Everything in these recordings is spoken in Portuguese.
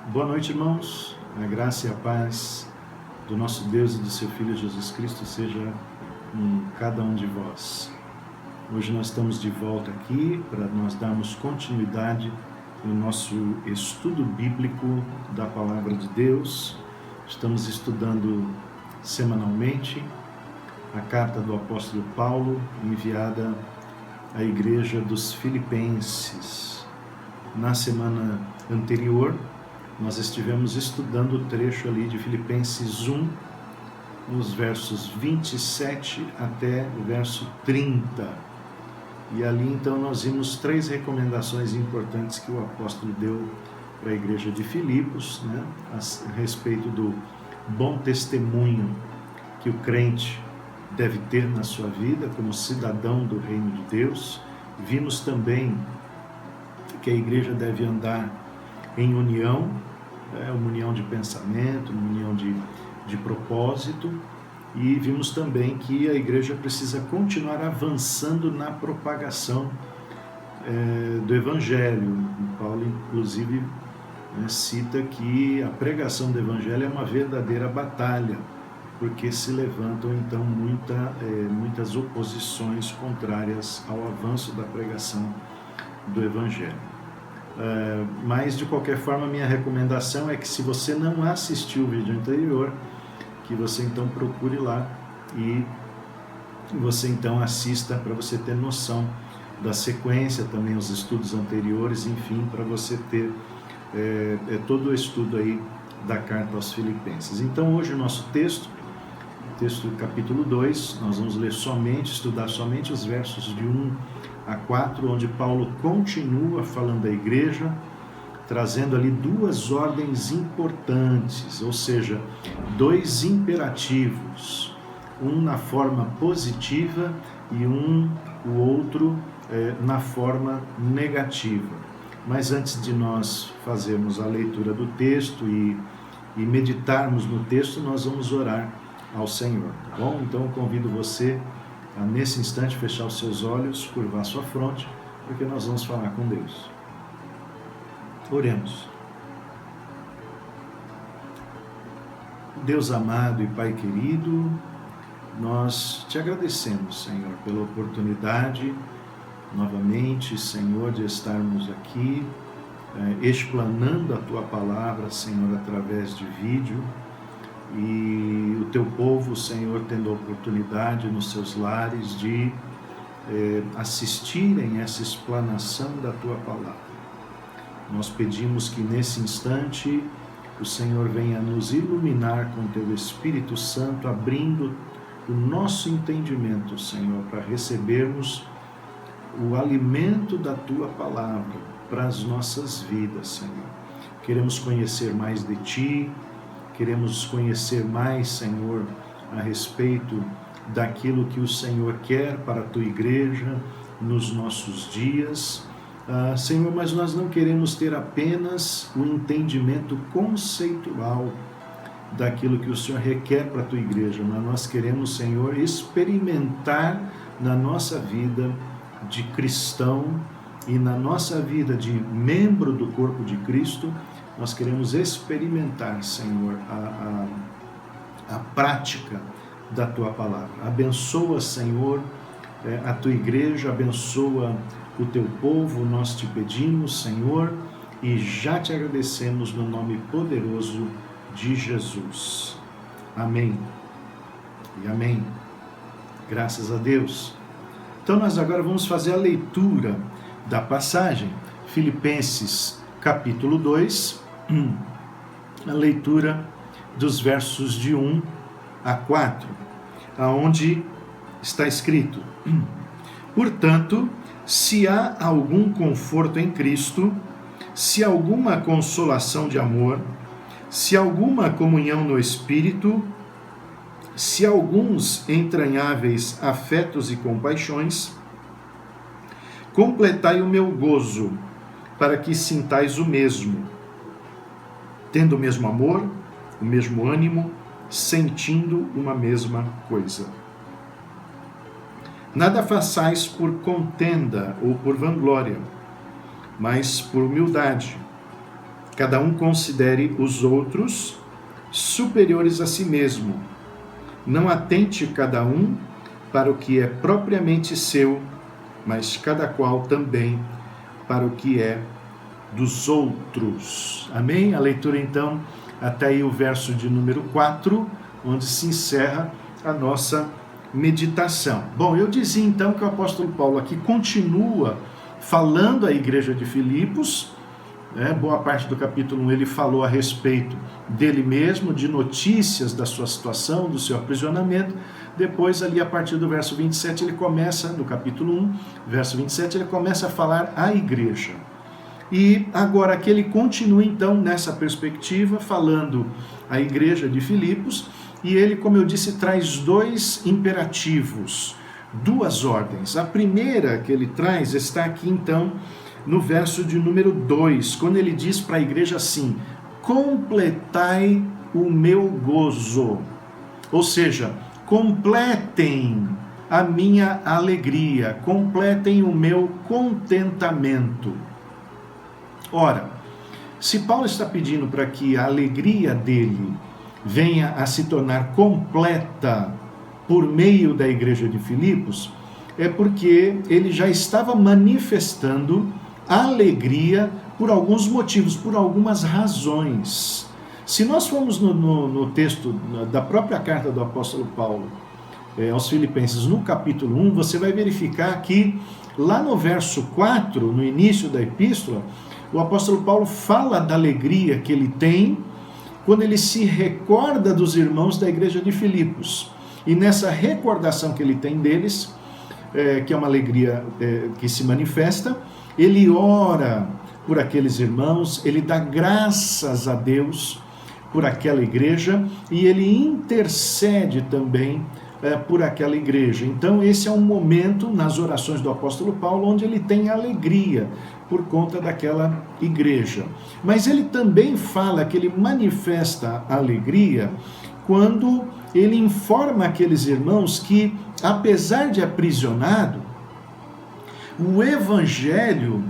Boa noite, irmãos. A graça e a paz do nosso Deus e do seu Filho Jesus Cristo seja com cada um de vós. Hoje nós estamos de volta aqui para nós darmos continuidade no nosso estudo bíblico da Palavra de Deus. Estamos estudando semanalmente a carta do apóstolo Paulo, enviada à igreja dos Filipenses. Na semana anterior, nós estivemos estudando o trecho ali de Filipenses 1, nos versos 27 até o verso 30. E ali então nós vimos 3 recomendações importantes que o apóstolo deu para a igreja de Filipos, né, a respeito do bom testemunho que o crente deve ter na sua vida como cidadão do reino de Deus. Vimos também que a igreja deve andar em união, uma união de pensamento, uma união de propósito, e vimos também que a igreja precisa continuar avançando na propagação do Evangelho. Paulo, inclusive, cita que a pregação do Evangelho é uma verdadeira batalha, porque se levantam então muitas oposições contrárias ao avanço da pregação do Evangelho. Mas de qualquer forma, minha recomendação é que, se você não assistiu o vídeo anterior, que você então procure lá e você então assista, para você ter noção da sequência, também os estudos anteriores, enfim, para você ter todo o estudo aí da carta aos Filipenses. Então hoje o nosso texto do capítulo 2, nós vamos estudar somente os versos de 1 a 4, onde Paulo continua falando da igreja, trazendo ali 2 ordens importantes, ou seja, 2 imperativos, um na forma positiva e o outro na forma negativa. Mas antes de nós fazermos a leitura do texto e meditarmos no texto, nós vamos orar ao Senhor, tá bom? Então eu convido você a, nesse instante, fechar os seus olhos, curvar sua fronte, porque nós vamos falar com Deus. Oremos. Deus amado e Pai querido, nós te agradecemos, Senhor, pela oportunidade, novamente, Senhor, de estarmos aqui, explanando a Tua Palavra, Senhor, através de vídeo, e o Teu povo, Senhor, tendo a oportunidade nos seus lares de assistirem essa explanação da Tua Palavra. Nós pedimos que nesse instante o Senhor venha nos iluminar com Teu Espírito Santo, abrindo o nosso entendimento, Senhor, para recebermos o alimento da Tua Palavra para as nossas vidas, Senhor. Queremos conhecer mais de Ti, queremos conhecer mais, Senhor, a respeito daquilo que o Senhor quer para a Tua igreja nos nossos dias. Senhor, mas nós não queremos ter apenas o entendimento conceitual daquilo que o Senhor requer para a Tua igreja, mas nós queremos, Senhor, experimentar na nossa vida de cristão e na nossa vida de membro do corpo de Cristo. Nós queremos experimentar, Senhor, a prática da Tua Palavra. Abençoa, Senhor, a Tua igreja, abençoa o Teu povo, nós te pedimos, Senhor, e já te agradecemos no nome poderoso de Jesus. Amém. E amém. Graças a Deus. Então nós agora vamos fazer a leitura da passagem, Filipenses capítulo 2, a leitura dos versos de 1 a 4, aonde está escrito: Portanto, se há algum conforto em Cristo, se alguma consolação de amor, se alguma comunhão no Espírito, se alguns entranháveis afetos e compaixões, completai o meu gozo, para que sintais o mesmo, tendo o mesmo amor, o mesmo ânimo, sentindo uma mesma coisa. Nada façais por contenda ou por vanglória, mas por humildade, Cada um considere os outros superiores a si mesmo. Não atente cada um para o que é propriamente seu, mas cada qual também para o que é dos outros. Amém? A leitura então, até aí o verso de número 4, onde se encerra a nossa meditação. Bom, eu dizia então que o apóstolo Paulo aqui continua falando à igreja de Filipos, boa parte do capítulo 1 ele falou a respeito dele mesmo, de notícias da sua situação, do seu aprisionamento. Depois, ali a partir do verso 27, ele começa, no capítulo 1, verso 27, ele começa a falar à igreja. E agora que ele continua então nessa perspectiva, falando à igreja de Filipos, e ele, como eu disse, traz dois imperativos, duas ordens. A primeira que ele traz está aqui então no verso de número 2, quando ele diz para a igreja assim: completai o meu gozo. Ou seja, completem a minha alegria, completem o meu contentamento. Ora, se Paulo está pedindo para que a alegria dele venha a se tornar completa por meio da igreja de Filipos, é porque ele já estava manifestando alegria por alguns motivos, por algumas razões. Se nós formos no texto da própria carta do apóstolo Paulo aos Filipenses, no capítulo 1, você vai verificar que lá no verso 4, no início da epístola, o apóstolo Paulo fala da alegria que ele tem quando ele se recorda dos irmãos da igreja de Filipos. E nessa recordação que ele tem deles, que é uma alegria que se manifesta, ele ora por aqueles irmãos, ele dá graças a Deus por aquela igreja e ele intercede também por aquela igreja. Então esse é um momento nas orações do apóstolo Paulo onde ele tem alegria por conta daquela igreja. Mas ele também fala que ele manifesta alegria quando ele informa aqueles irmãos que, apesar de aprisionado, o evangelho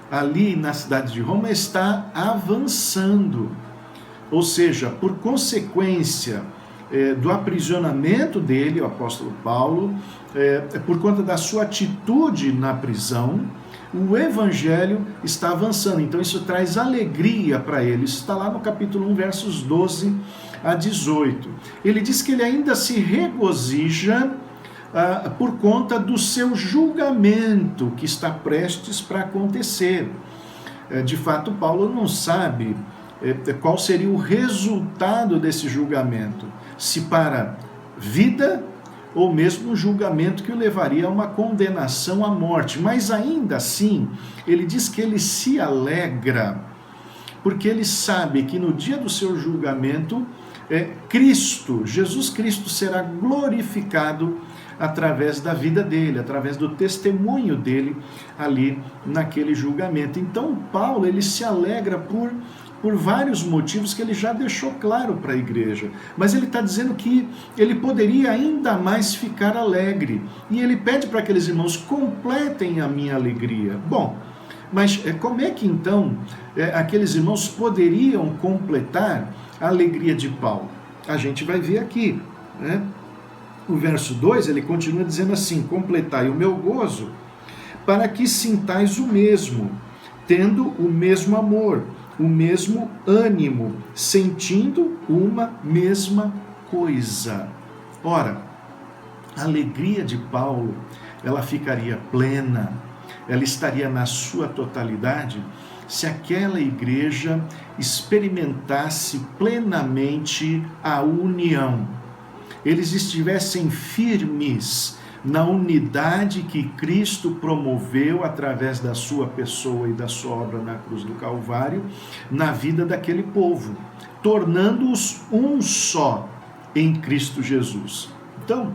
ali na cidade de Roma está avançando. Ou seja, por consequência do aprisionamento dele, o apóstolo Paulo, por conta da sua atitude na prisão, o evangelho está avançando. Então isso traz alegria para ele. Isso está lá no capítulo 1, versos 12 a 18. Ele diz que ele ainda se regozija por conta do seu julgamento que está prestes para acontecer. De fato, Paulo não sabe qual seria o resultado desse julgamento, se para vida ou mesmo um julgamento que o levaria a uma condenação à morte. Mas ainda assim, ele diz que ele se alegra, porque ele sabe que no dia do seu julgamento, Jesus Cristo será glorificado através da vida dele, através do testemunho dele ali naquele julgamento. Então Paulo, ele se alegra por vários motivos que ele já deixou claro para a igreja, mas ele está dizendo que ele poderia ainda mais ficar alegre, e ele pede para aqueles irmãos: completem a minha alegria. Bom, mas como é que então aqueles irmãos poderiam completar a alegria de Paulo? A gente vai ver aqui, né? O verso 2, ele continua dizendo assim: completai o meu gozo, para que sintais o mesmo, tendo o mesmo amor, o mesmo ânimo, sentindo uma mesma coisa. Ora, a alegria de Paulo, ela ficaria plena, ela estaria na sua totalidade, se aquela igreja experimentasse plenamente a união. Eles estivessem firmes na unidade que Cristo promoveu através da sua pessoa e da sua obra na cruz do Calvário, na vida daquele povo, tornando-os um só em Cristo Jesus. Então,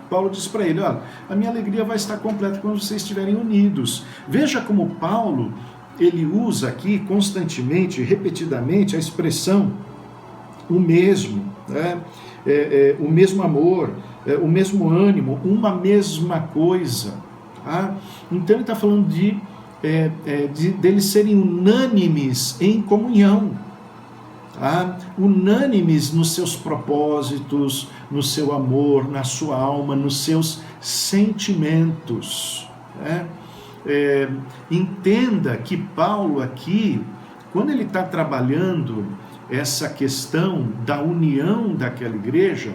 Paulo diz para ele: olha, a minha alegria vai estar completa quando vocês estiverem unidos. Veja como Paulo, ele usa aqui constantemente, repetidamente, a expressão o mesmo, né? O mesmo amor, o mesmo ânimo, uma mesma coisa. Tá? Então ele está falando de deles serem unânimes em comunhão, tá? Unânimes nos seus propósitos, no seu amor, na sua alma, nos seus sentimentos, né? Entenda que Paulo aqui, quando ele está trabalhando essa questão da união daquela igreja,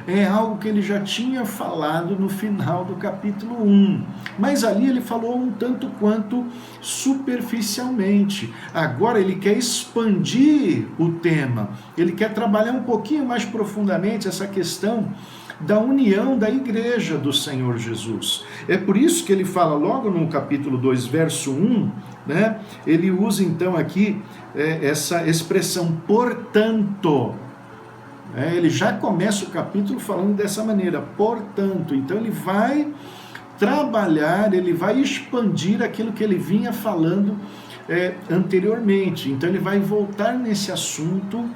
é algo que ele já tinha falado no final do capítulo 1, mas ali ele falou um tanto quanto superficialmente. Agora ele quer expandir o tema, ele quer trabalhar um pouquinho mais profundamente essa questão da união da igreja do Senhor Jesus. É por isso que ele fala logo no capítulo 2, verso 1, né? Ele usa então aqui essa expressão, portanto. Ele já começa o capítulo falando dessa maneira, portanto. Então ele vai trabalhar, ele vai expandir aquilo que ele vinha falando anteriormente. Então ele vai voltar nesse assunto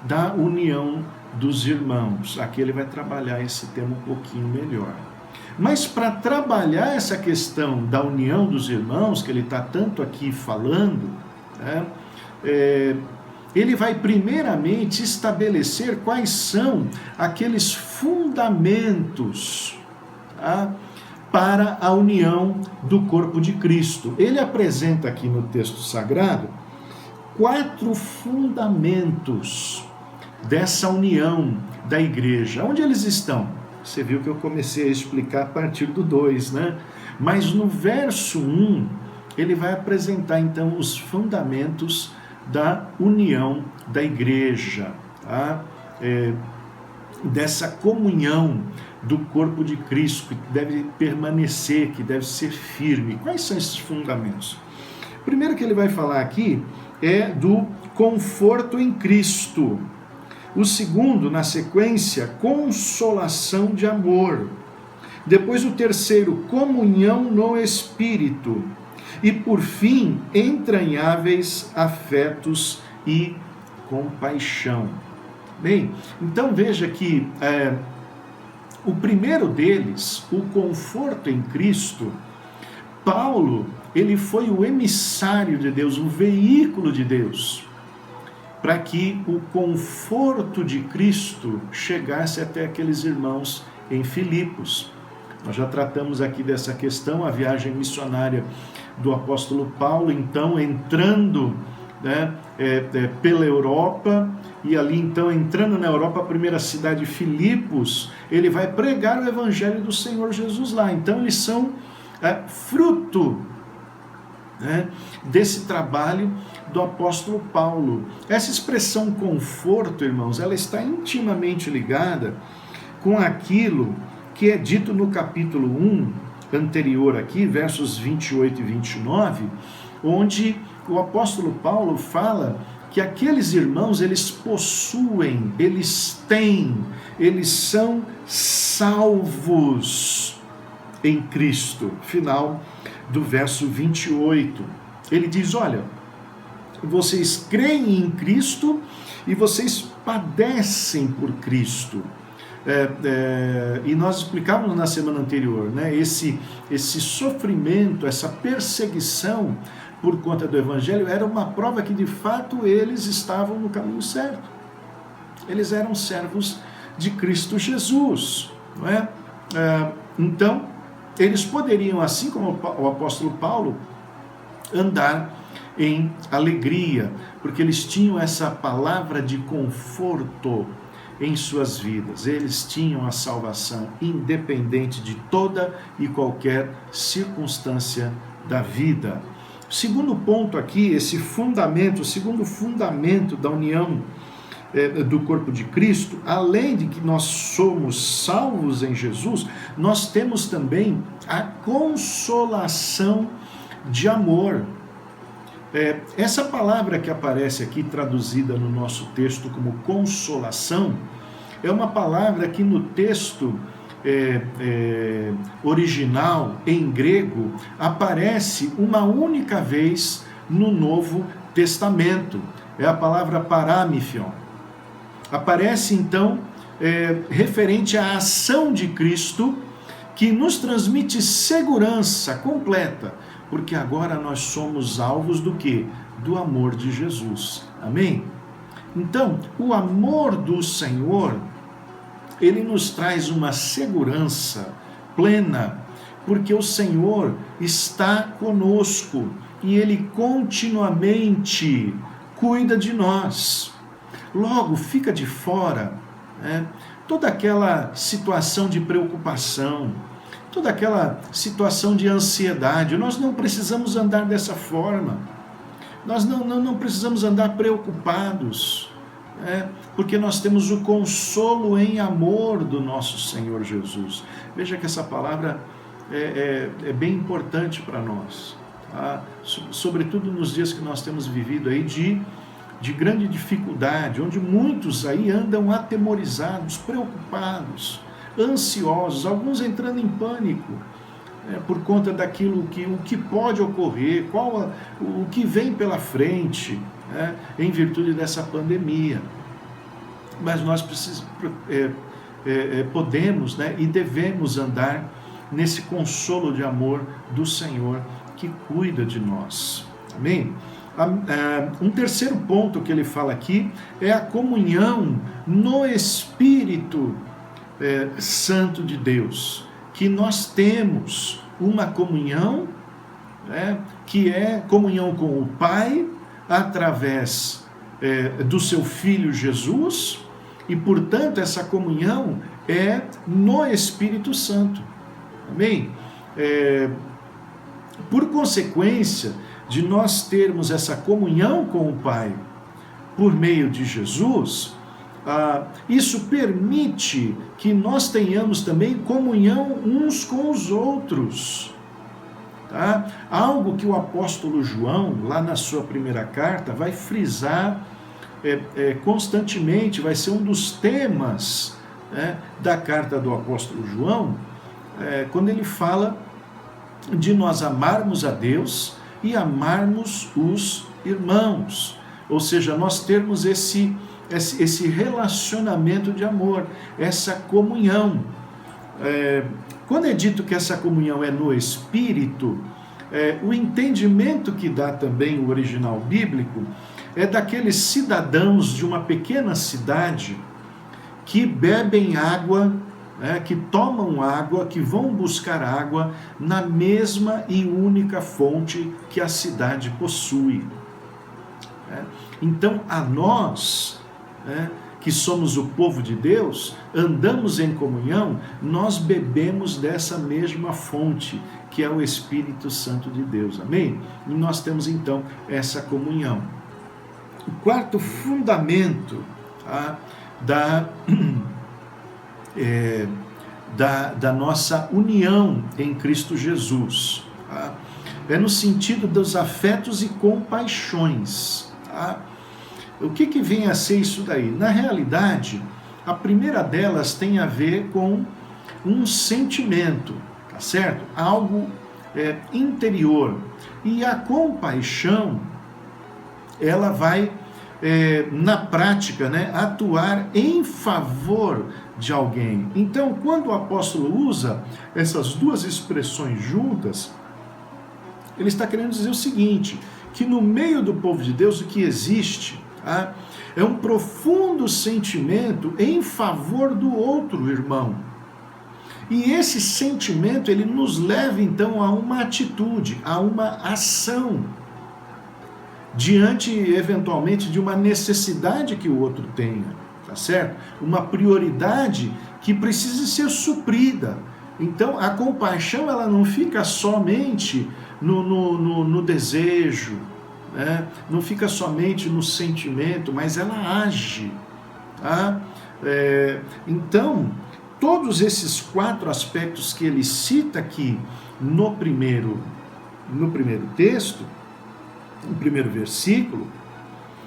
da união dos irmãos. Aqui ele vai trabalhar esse tema um pouquinho melhor. Mas para trabalhar essa questão da união dos irmãos, que ele está tanto aqui falando, né, ele vai primeiramente estabelecer quais são aqueles fundamentos, tá, para a união do corpo de Cristo. Ele apresenta aqui no texto sagrado 4 fundamentos dessa união da igreja. Onde eles estão? Você viu que eu comecei a explicar a partir do 2, né? Mas no verso 1, ele vai apresentar então os fundamentos da união da igreja, tá? Dessa comunhão do corpo de Cristo, que deve permanecer, que deve ser firme. Quais são esses fundamentos? O primeiro que ele vai falar aqui é do conforto em Cristo. O segundo, na sequência, consolação de amor. Depois o terceiro, comunhão no Espírito. E por fim, entranháveis afetos e compaixão. Bem, então veja que o primeiro deles, o conforto em Cristo, Paulo, ele foi o emissário de Deus, o veículo de Deus, para que o conforto de Cristo chegasse até aqueles irmãos em Filipos. Nós já tratamos aqui dessa questão, a viagem missionária do apóstolo Paulo, então entrando, né, pela Europa, e ali então entrando na Europa, a primeira cidade, Filipos, ele vai pregar o evangelho do Senhor Jesus lá. Então eles são fruto, né, desse trabalho do apóstolo Paulo. Essa expressão conforto, irmãos, ela está intimamente ligada com aquilo que é dito no capítulo 1, anterior aqui, versos 28 e 29, onde o apóstolo Paulo fala que aqueles irmãos, eles possuem, eles têm, eles são salvos em Cristo. Final do verso 28. Ele diz, olha, vocês creem em Cristo e vocês padecem por Cristo. E nós explicávamos na semana anterior, né, esse sofrimento, essa perseguição por conta do Evangelho era uma prova que de fato eles estavam no caminho certo. Eles eram servos de Cristo Jesus, não é? Então, eles poderiam, assim como o apóstolo Paulo, andar em alegria, porque eles tinham essa palavra de conforto em suas vidas. Eles tinham a salvação independente de toda e qualquer circunstância da vida. O segundo ponto aqui, esse fundamento, o segundo fundamento da união do corpo de Cristo, além de que nós somos salvos em Jesus, nós temos também a consolação de amor. Essa palavra que aparece aqui traduzida no nosso texto como consolação, é uma palavra que no texto original, em grego, aparece uma única vez no Novo Testamento. É a palavra paramiphion. Aparece então referente à ação de Cristo, que nos transmite segurança completa, Porque agora nós somos alvos do quê? Do amor de Jesus. Amém? Então, o amor do Senhor, ele nos traz uma segurança plena, porque o Senhor está conosco e ele continuamente cuida de nós. Logo, fica de fora toda aquela situação de preocupação, toda aquela situação de ansiedade. Nós não precisamos andar dessa forma. Nós não precisamos andar preocupados, porque nós temos o consolo em amor do nosso Senhor Jesus. Veja que essa palavra é bem importante para nós, tá? Sobretudo nos dias que nós temos vivido aí de grande dificuldade, onde muitos aí andam atemorizados, preocupados, ansiosos, alguns entrando em pânico, por conta daquilo o que pode ocorrer, o que vem pela frente, em virtude dessa pandemia. Mas nós podemos, e devemos andar nesse consolo de amor do Senhor que cuida de nós. Amém? Um terceiro ponto que ele fala aqui é a comunhão no Espírito Santo de Deus, que nós temos uma comunhão, que é comunhão com o Pai, através do seu Filho Jesus, e portanto essa comunhão é no Espírito Santo. Amém? Por consequência de nós termos essa comunhão com o Pai por meio de Jesus, isso permite que nós tenhamos também comunhão uns com os outros. Tá? Algo que o apóstolo João, lá na sua primeira carta, vai frisar constantemente, vai ser um dos temas da carta do apóstolo João, quando ele fala de nós amarmos a Deus e amarmos os irmãos, ou seja, nós termos esse relacionamento de amor, essa comunhão. Quando é dito que essa comunhão é no Espírito, o entendimento que dá também o original bíblico é daqueles cidadãos de uma pequena cidade que bebem água, que tomam água, que vão buscar água na mesma e única fonte que a cidade possui. Então, a nós, que somos o povo de Deus, andamos em comunhão, nós bebemos dessa mesma fonte, que é o Espírito Santo de Deus. Amém? E nós temos então essa comunhão. O quarto fundamento da nossa união em Cristo Jesus é no sentido dos afetos e compaixões. O que vem a ser isso daí? Na realidade, a primeira delas tem a ver com um sentimento, tá certo? Algo interior. E a compaixão, ela vai, na prática, atuar em favor de alguém. Então, quando o apóstolo usa essas duas expressões juntas, ele está querendo dizer o seguinte, que no meio do povo de Deus o que existe é um profundo sentimento em favor do outro irmão. E esse sentimento, ele nos leva então a uma atitude, a uma ação, diante eventualmente de uma necessidade que o outro tenha, tá certo? Uma prioridade que precisa ser suprida. Então a compaixão, ela não fica somente no desejo, não fica somente no sentimento, mas ela age. Tá? Então, todos esses quatro aspectos que ele cita aqui no primeiro texto, no primeiro versículo,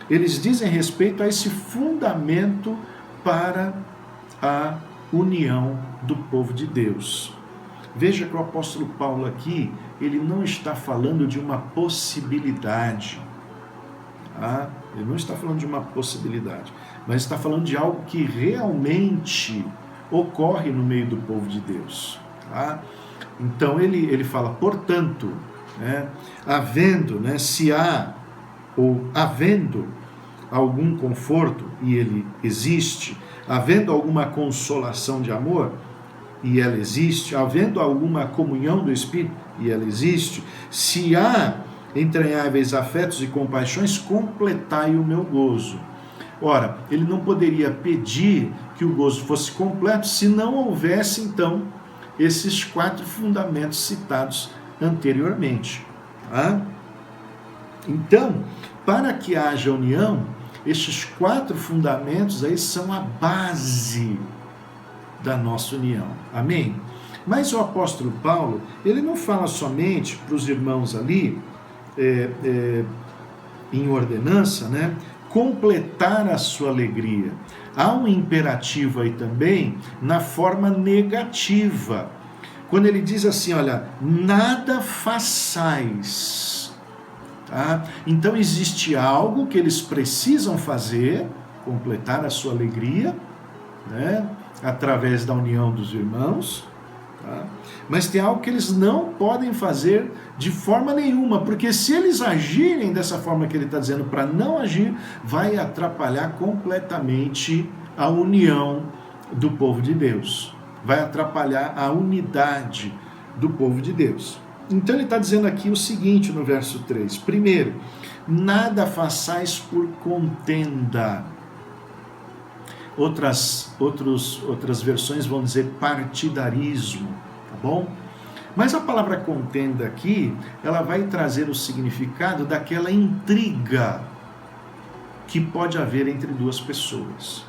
eles dizem respeito a esse fundamento para a união do povo de Deus. Veja que o apóstolo Paulo aqui, ele não está falando de uma possibilidade. Ele não está falando de uma possibilidade, mas está falando de algo que realmente ocorre no meio do povo de Deus. Então ele fala, portanto, né? Havendo, né, se há ou havendo algum conforto, e ele existe, havendo alguma consolação de amor, e ela existe, havendo alguma comunhão do Espírito, e ela existe, se há entranháveis afetos e compaixões, completai o meu gozo. Ora, ele não poderia pedir que o gozo fosse completo se não houvesse, então, esses 4 fundamentos citados anteriormente. Tá? Então, para que haja união, estes 4 fundamentos aí são a base da nossa união. Amém? Mas o apóstolo Paulo, ele não fala somente para os irmãos ali, em ordenança, né? Completar a sua alegria. Há um imperativo aí também na forma negativa. Quando ele diz assim, olha, nada façais. Tá? Então existe algo que eles precisam fazer, completar a sua alegria, né? Através da união dos irmãos. Tá? Mas tem algo que eles não podem fazer de forma nenhuma, porque se eles agirem dessa forma que ele está dizendo para não agir, vai atrapalhar completamente a união do povo de Deus, vai atrapalhar a unidade do povo de Deus. Então ele está dizendo aqui o seguinte no verso 3, primeiro, nada façais por contenda. Outras versões vão dizer partidarismo, tá bom? Mas a palavra contenda aqui, ela vai trazer o significado daquela intriga que pode haver entre 2 pessoas,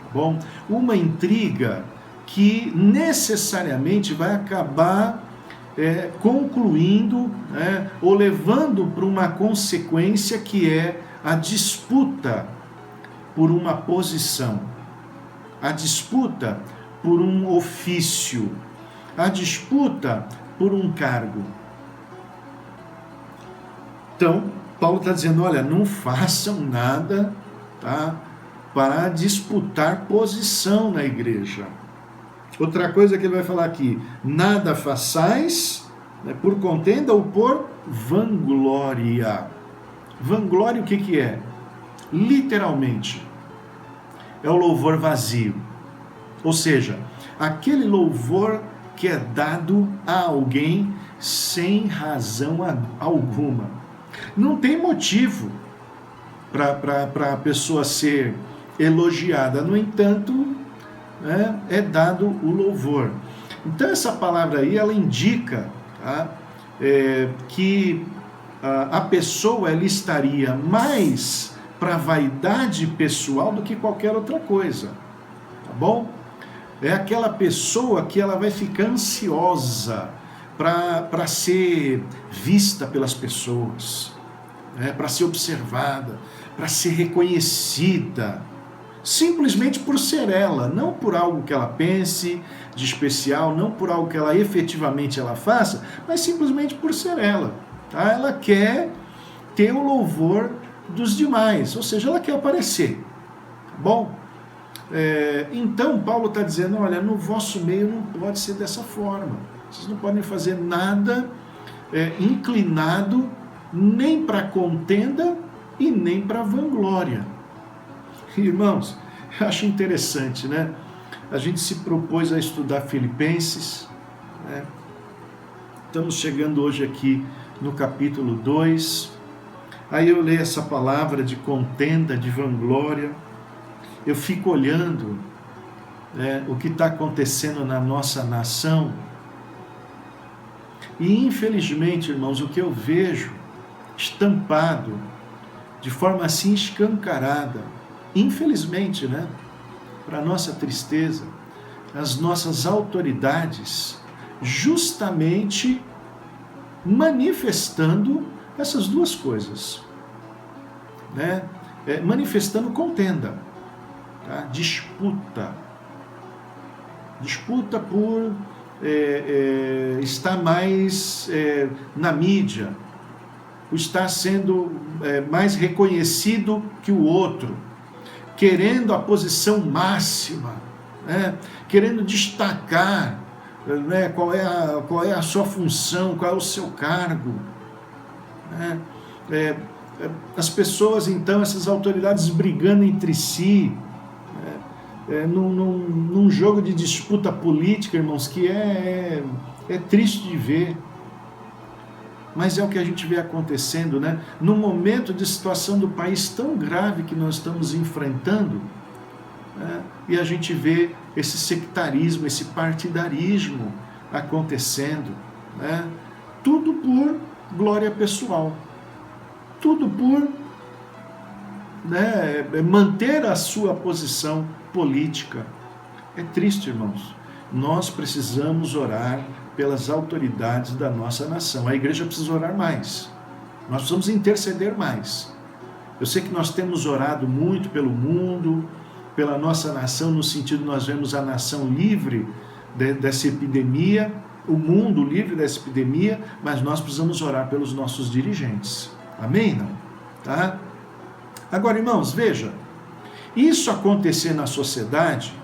tá bom? Uma intriga que necessariamente vai acabar concluindo, né, ou levando para uma consequência que é a disputa por uma posição, a disputa por um ofício, a disputa por um cargo. Então, Paulo está dizendo, olha, não façam nada, tá, para disputar posição na igreja. Outra coisa que ele vai falar aqui, nada façais, né, por contenda ou por vanglória. Vanglória o que é? Literalmente, é o louvor vazio. Ou seja, aquele louvor que é dado a alguém sem razão alguma. Não tem motivo para a pessoa ser elogiada. No entanto, né, é dado o louvor. Então essa palavra aí, ela indica, tá, que a pessoa ela estaria mais para a vaidade pessoal do que qualquer outra coisa, tá bom? É aquela pessoa que ela vai ficar ansiosa para ser vista pelas pessoas, né? Para ser observada, para ser reconhecida, simplesmente por ser ela, não por algo que ela pense de especial, não por algo que ela efetivamente ela faça, mas simplesmente por ser ela. Tá? Ela quer ter o louvor dos demais, ou seja, ela quer aparecer, tá bom? Então Paulo está dizendo, olha, no vosso meio não pode ser dessa forma, vocês não podem fazer nada inclinado nem para contenda e nem para vanglória. Irmãos, eu acho interessante, né? A gente se propôs a estudar Filipenses, né? Estamos chegando hoje aqui no capítulo 2, aí eu leio essa palavra de contenda, de vanglória, eu fico olhando, né, o que está acontecendo na nossa nação, e infelizmente, irmãos, o que eu vejo estampado, de forma assim escancarada, infelizmente, né, para nossa tristeza, as nossas autoridades justamente manifestando essas 2 coisas, né? Manifestando contenda, tá? Disputa por estar mais na mídia, por estar sendo mais reconhecido que o outro, querendo a posição máxima, né? Querendo destacar, né? qual é a sua função, qual é o seu cargo. né? As pessoas, então, essas autoridades brigando entre si, num jogo de disputa política, irmãos, que é triste de ver. Mas é o que a gente vê acontecendo, né? No momento de situação do país tão grave que nós estamos enfrentando, né? E a gente vê esse sectarismo, esse partidarismo acontecendo, né? Tudo por glória pessoal, tudo por, né, manter a sua posição política. É triste, irmãos. Nós precisamos orar pelas autoridades da nossa nação. A igreja precisa orar mais. Nós precisamos interceder mais. Eu sei que nós temos orado muito pelo mundo, pela nossa nação, no sentido de nós vemos a nação livre dessa epidemia, o mundo livre dessa epidemia, mas nós precisamos orar pelos nossos dirigentes. Amém? Não? Tá? Agora, irmãos, veja, isso acontecer na sociedade,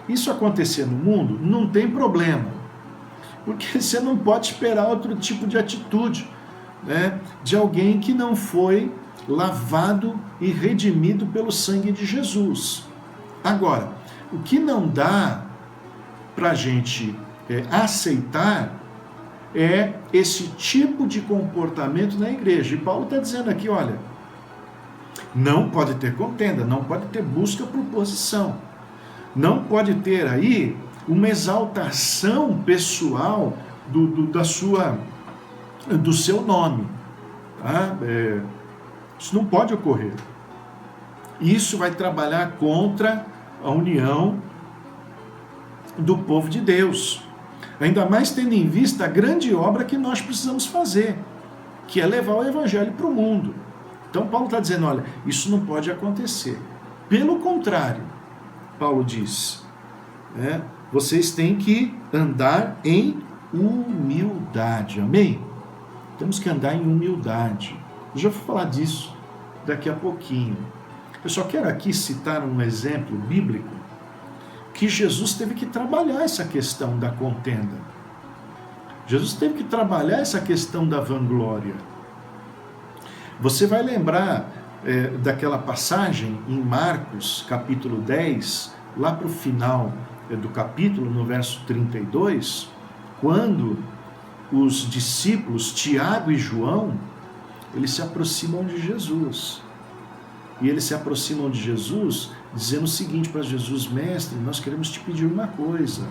isso acontecer no mundo, não tem problema, porque você não pode esperar outro tipo de atitude, né, de alguém que não foi lavado e redimido pelo sangue de Jesus. Agora, o que não dá para a gente aceitar é esse tipo de comportamento na igreja. E Paulo está dizendo aqui, olha, não pode ter contenda, não pode ter busca por posição, não pode ter aí uma exaltação pessoal do seu nome. Tá? Isso não pode ocorrer. Isso vai trabalhar contra a união do povo de Deus. Ainda mais tendo em vista a grande obra que nós precisamos fazer, que é levar o evangelho para o mundo. Então Paulo está dizendo, olha, isso não pode acontecer. Pelo contrário, Paulo diz, vocês têm que andar em humildade. Amém? Temos que andar em humildade. Eu já vou falar disso daqui a pouquinho. Eu só quero aqui citar um exemplo bíblico que Jesus teve que trabalhar essa questão da contenda. Jesus teve que trabalhar essa questão da vanglória. Você vai lembrar daquela passagem em Marcos, capítulo 10, lá para o final do capítulo, no verso 32, quando os discípulos, Tiago e João, eles se aproximam de Jesus. E eles se aproximam de Jesus dizendo o seguinte para Jesus, mestre, nós queremos te pedir uma coisa.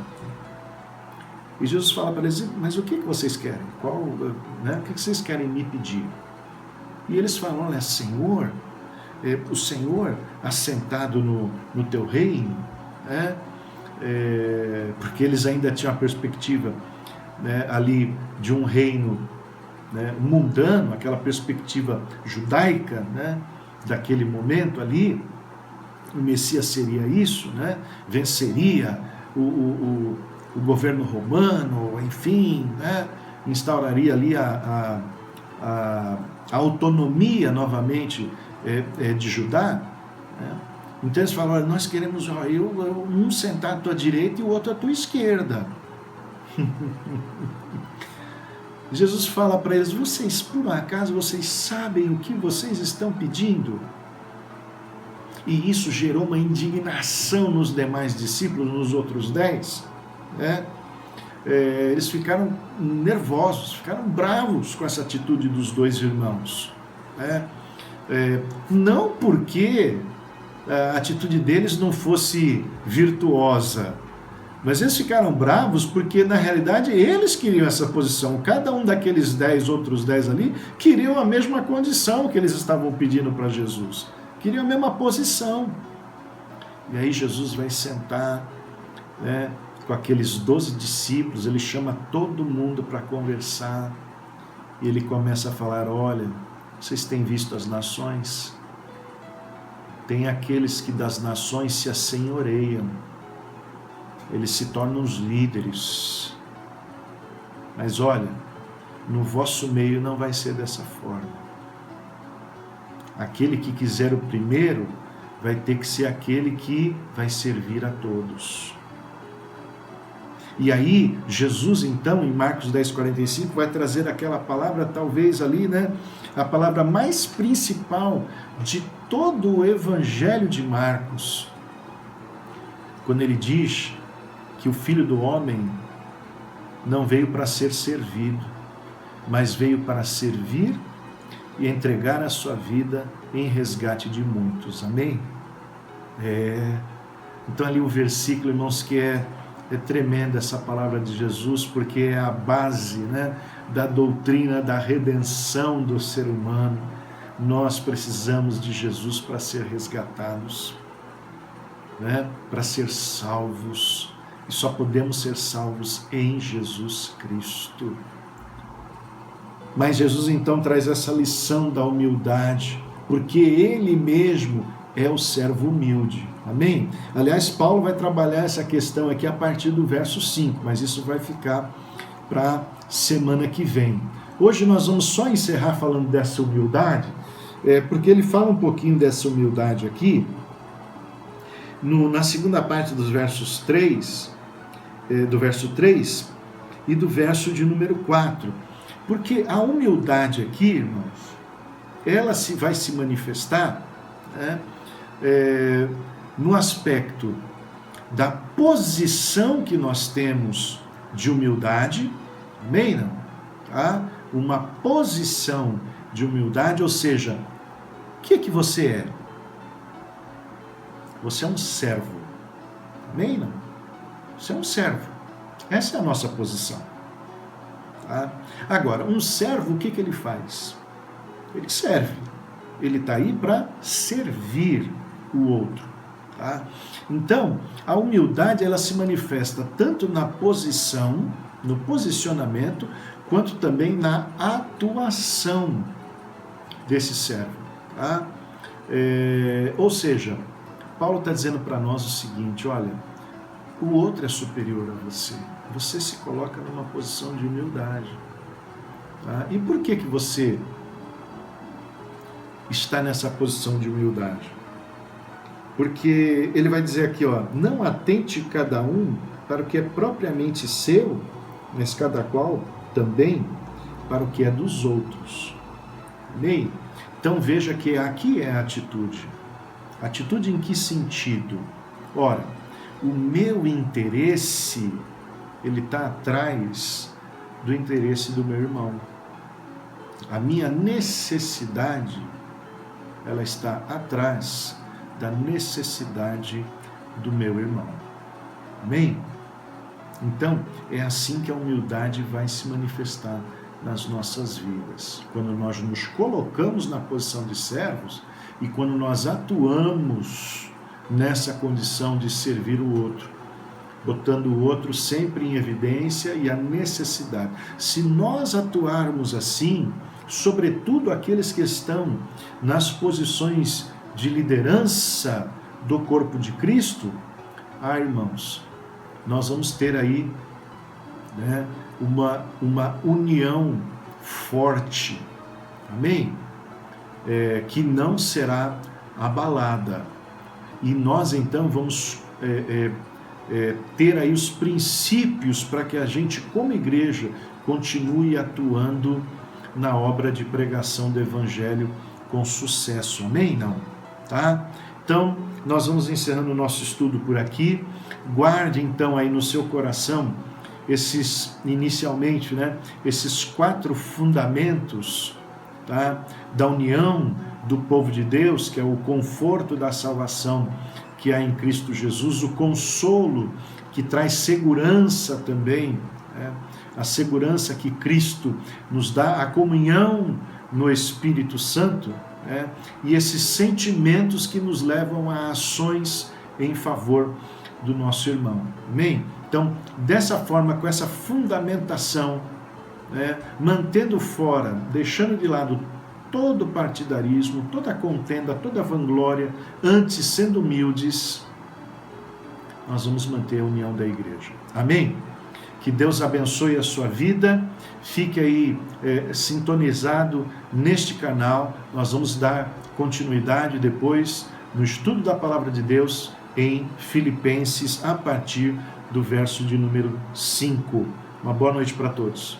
E Jesus fala para eles, mas o que vocês querem? O que vocês querem me pedir? E eles falam, olha, Senhor, o Senhor assentado no teu reino, porque eles ainda tinham a perspectiva ali de um reino mundano, aquela perspectiva judaica, daquele momento ali, o Messias seria isso, venceria o governo romano, enfim, instauraria ali a autonomia novamente de Judá. Então eles falam, olha, nós queremos um sentado à tua direita e o outro à tua esquerda. Jesus fala para eles, vocês, por um acaso, vocês sabem o que vocês estão pedindo? E isso gerou uma indignação nos demais discípulos, nos outros 10, eles ficaram nervosos, ficaram bravos com essa atitude dos dois irmãos. Não porque a atitude deles não fosse virtuosa, mas eles ficaram bravos porque, na realidade, eles queriam essa posição. Cada um daqueles 10, outros 10 ali, queriam a mesma condição que eles estavam pedindo para Jesus. Queriam a mesma posição. E aí Jesus vai sentar com aqueles 12 discípulos, ele chama todo mundo para conversar. E ele começa a falar, olha, vocês têm visto as nações? Tem aqueles que das nações se assenhoreiam. Eles se tornam os líderes. Mas olha, no vosso meio não vai ser dessa forma. Aquele que quiser o primeiro vai ter que ser aquele que vai servir a todos. E aí, Jesus então, em Marcos 10:45, vai trazer aquela palavra, talvez ali, a palavra mais principal de todo o Evangelho de Marcos, quando ele diz que o Filho do Homem não veio para ser servido, mas veio para servir e entregar a sua vida em resgate de muitos. Amém? Então ali o versículo, irmãos, que é tremenda essa palavra de Jesus, porque é a base, né, da doutrina da redenção do ser humano. Nós precisamos de Jesus para ser resgatados, né, para ser salvos, e só podemos ser salvos em Jesus Cristo. Mas Jesus então traz essa lição da humildade, porque Ele mesmo é o servo humilde. Amém? Aliás, Paulo vai trabalhar essa questão aqui a partir do verso 5, mas isso vai ficar para semana que vem. Hoje nós vamos só encerrar falando dessa humildade, porque ele fala um pouquinho dessa humildade aqui, na segunda parte dos versos 3, do verso 3 e do verso de número 4. Porque a humildade aqui, irmãos, ela vai se manifestar, né, no aspecto da posição que nós temos de humildade, amém? Não? Tá? Uma posição de humildade, ou seja, o que você é? Você é um servo, amém? Não? Você é um servo, essa é a nossa posição. Tá? Agora, um servo, o que ele faz? Ele serve, ele está aí para servir o outro. Tá? Então, a humildade ela se manifesta tanto na posição, no posicionamento, quanto também na atuação desse servo. Tá? Ou seja, Paulo está dizendo para nós o seguinte: olha, o outro é superior a você. Você se coloca numa posição de humildade. Tá? E por que você está nessa posição de humildade? Porque ele vai dizer aqui, ó, não atente cada um para o que é propriamente seu, mas cada qual também para o que é dos outros. Amém? Então veja que aqui é a atitude. Atitude em que sentido? Ora, o meu interesse, ele está atrás do interesse do meu irmão. A minha necessidade, ela está atrás da necessidade do meu irmão. Amém? Então, é assim que a humildade vai se manifestar nas nossas vidas. Quando nós nos colocamos na posição de servos e quando nós atuamos nessa condição de servir o outro, botando o outro sempre em evidência e a necessidade. Se nós atuarmos assim, sobretudo aqueles que estão nas posições de liderança do corpo de Cristo, irmãos, nós vamos ter aí, né, uma união forte, amém? Que não será abalada. E nós então vamos ter aí os princípios para que a gente, como igreja, continue atuando na obra de pregação do Evangelho com sucesso. Amém? Não? Tá? Então, nós vamos encerrando o nosso estudo por aqui. Guarde então aí no seu coração inicialmente, né, esses 4 fundamentos, tá, da união do povo de Deus, que é o conforto da salvação que há em Cristo Jesus, o consolo que traz segurança também, né, a segurança que Cristo nos dá, a comunhão no Espírito Santo, né, e esses sentimentos que nos levam a ações em favor do nosso irmão. Amém? Então, dessa forma, com essa fundamentação, né, mantendo fora, deixando de lado todo partidarismo, toda contenda, toda vanglória, antes sendo humildes, nós vamos manter a união da igreja. Amém? Que Deus abençoe a sua vida. Fique aí sintonizado neste canal. Nós vamos dar continuidade depois no estudo da Palavra de Deus em Filipenses, a partir do verso de número 5. Uma boa noite para todos.